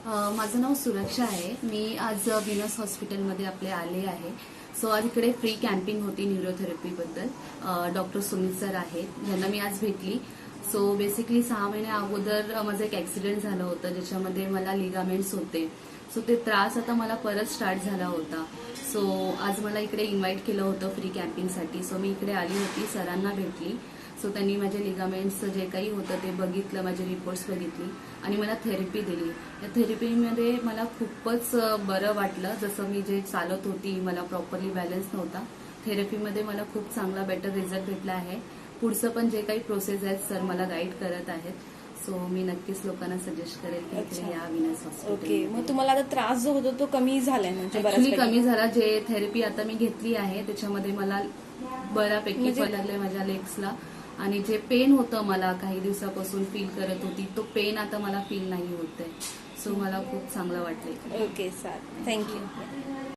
माझं नाव सुरक्षा आहे। मी आज विनस हॉस्पिटलमध्ये आपले आले आहे। सो आज इकडे फ्री कॅम्पिंग होती न्यूरोथेरपीबद्दल। डॉक्टर सुमित सर आहेत ज्यांना मी आज भेटली। सो बेसिकली 6 महिन्या अगोदर माझं एक ऍक्सिडेंट झालं होतं ज्याच्यामध्ये मला लिगामेंट्स होते। सो ते त्रास आता मला परत स्टार्ट झाला होता। सो आज मला इकडे इन्व्हाइट केलं होतं फ्री कॅम्पिंगसाठी। सो मी इकडे आली होती, सरांना भेटली। सो त्यांनी माझे लिगामेंट्स जे काही होतं ते बघितलं, माझे रिपोर्ट्स बघितली आणि मला थेरपी दिली। या थेरपीमध्ये मला खूपच बरं वाटलं। जसं मी जे चालत होती मला प्रॉपरली बॅलन्स नव्हता, थेरपीमध्ये मला खूप चांगला बेटर रिझल्ट भेटला आहे। पुढचं पण जे काही प्रोसेस आहेत सर मला गाईड करत आहेत। सो मी नक्कीच लोकांना सजेस्ट करेल की इकडे या विनस हॉस्पिटल। ओके, मग तुम्हाला आता त्रास जो होतो तो कमी झालाय म्हणजे ऍक्च्युली कमी झाला। जे थेरपी आता मी घेतली आहे त्याच्यामध्ये मला बऱ्यापैकी फरक लागलाय माझ्या लेग्सला। आणि जे पेन होतं मला काही दिवसापासून फील करत होती, तो पेन आता मला फील नाही होत आहे। सो मला खूप चांगलं वाटलंय। Okay sir, thank you.